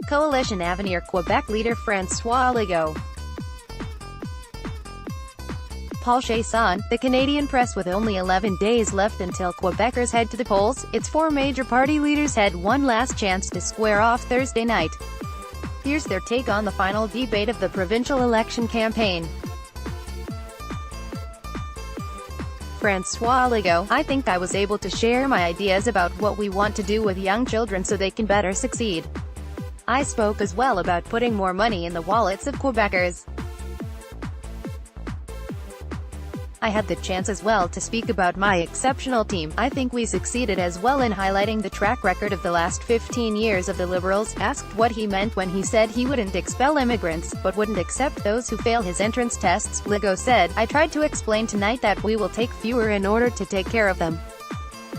Coalition Avenir Quebec leader François Legault. Paul Chiasson, the Canadian press. With only 11 days left until Quebecers head to the polls, its four major party leaders had one last chance to square off Thursday night. Here's their take on the final debate of the provincial election campaign. François Legault: I think I was able to share my ideas about what we want to do with young children so they can better succeed. I spoke as well about putting more money in the wallets of Quebecers. I had the chance as well to speak about my exceptional team. I think we succeeded as well in highlighting the track record of the last 15 years of the Liberals. Asked what he meant when he said he wouldn't expel immigrants, but wouldn't accept those who fail his entrance tests, Legault said, I tried to explain tonight that we will take fewer in order to take care of them.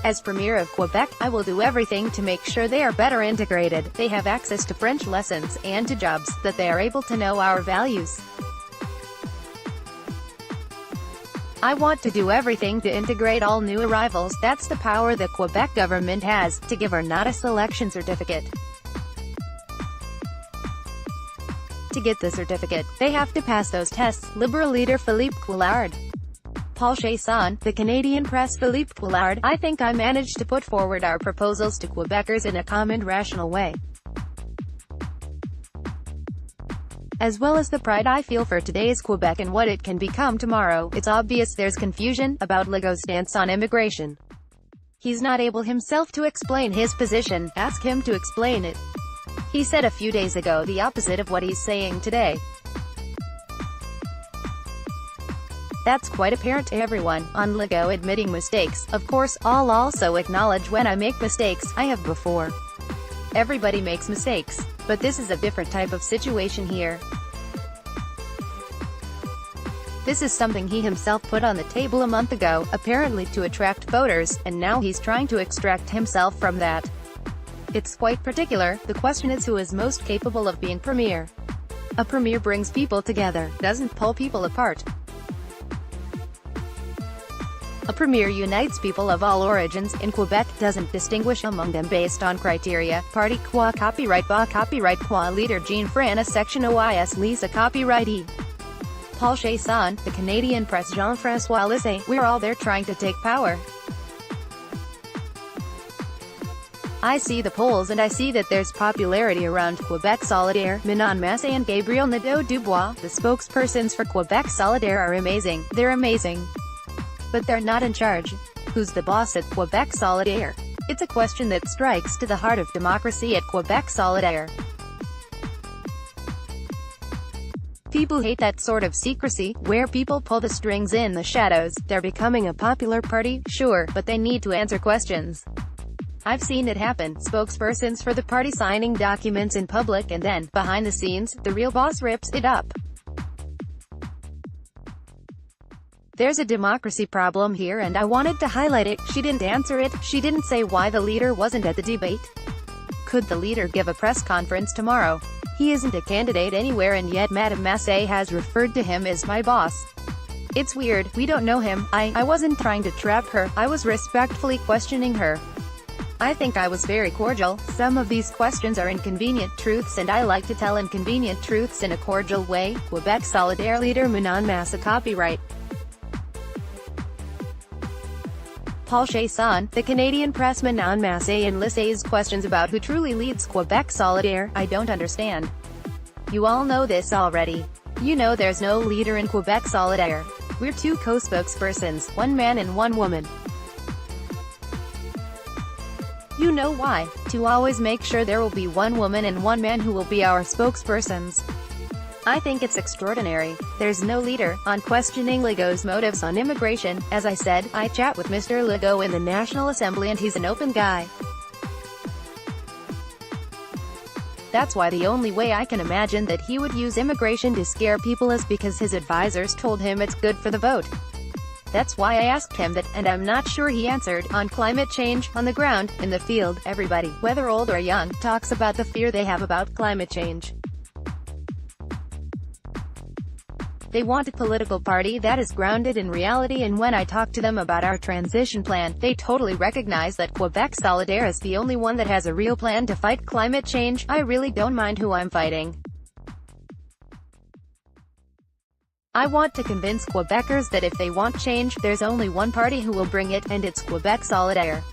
As Premier of Quebec, I will do everything to make sure they are better integrated, they have access to French lessons, and to jobs, that they are able to know our values. I want to do everything to integrate all new arrivals. That's the power the Quebec government has, to give or not a selection certificate. To get the certificate, they have to pass those tests. Liberal leader Philippe Couillard. Paul Chiasson, the Canadian press. Philippe Couillard: I think I managed to put forward our proposals to Quebecers in a calm and rational way, as well as the pride I feel for today's Quebec and what it can become tomorrow. It's obvious there's confusion about Legault's stance on immigration. He's not able himself to explain his position. Ask him to explain it. He said a few days ago the opposite of what he's saying today. That's quite apparent to everyone. On Legault admitting mistakes, of course, I'll also acknowledge when I make mistakes. I have before. Everybody makes mistakes. But this is a different type of situation here. This is something he himself put on the table a month ago, apparently to attract voters, and now he's trying to extract himself from that. It's quite particular. The question is, who is most capable of being premier? A premier brings people together, doesn't pull people apart. A premier unites people of all origins. In Quebec, doesn't distinguish among them based on criteria. Parti quoi copyright ba copyright quoi leader Jean Fran a section OIS Lisa copyrightee. Paul Chiasson, the Canadian press. Jean-François Legault: we're all there trying to take power. I see the polls and I see that there's popularity around Quebec Solidaire. Manon Massé and Gabriel Nadeau-Dubois, the spokespersons for Quebec Solidaire, are amazing. They're amazing. But they're not in charge. Who's the boss at Quebec Solidaire? It's a question that strikes to the heart of democracy at Quebec Solidaire. People hate that sort of secrecy, where people pull the strings in the shadows. They're becoming a popular party, sure, but they need to answer questions. I've seen it happen. Spokespersons for the party signing documents in public, and then, behind the scenes, the real boss rips it up. There's a democracy problem here and I wanted to highlight it. She didn't answer it. She didn't say why the leader wasn't at the debate. Could the leader give a press conference tomorrow? He isn't a candidate anywhere, and yet Madame Massé has referred to him as my boss. It's weird. We don't know him. I wasn't trying to trap her. I was respectfully questioning her. I think I was very cordial. Some of these questions are inconvenient truths, and I like to tell inconvenient truths in a cordial way. Quebec Solidaire leader Manon Massé copyright. Paul Chiasson, the Canadian press. Manon Massé and Legault's questions about who truly leads Quebec Solidaire. I don't understand. You all know this already. You know there's no leader in Quebec Solidaire. We're two co-spokespersons, one man and one woman. You know why? To always make sure there will be one woman and one man who will be our spokespersons. I think it's extraordinary. There's no leader. On questioning Legault's motives on immigration, as I said, I chat with Mr. Legault in the National Assembly and he's an open guy. That's why the only way I can imagine that he would use immigration to scare people is because his advisors told him it's good for the vote. That's why I asked him that, and I'm not sure he answered. On climate change, on the ground, in the field, everybody, whether old or young, talks about the fear they have about climate change. They want a political party that is grounded in reality, and when I talk to them about our transition plan, they totally recognize that Quebec Solidaire is the only one that has a real plan to fight climate change. I really don't mind who I'm fighting. I want to convince Quebecers that if they want change, there's only one party who will bring it, and it's Quebec Solidaire.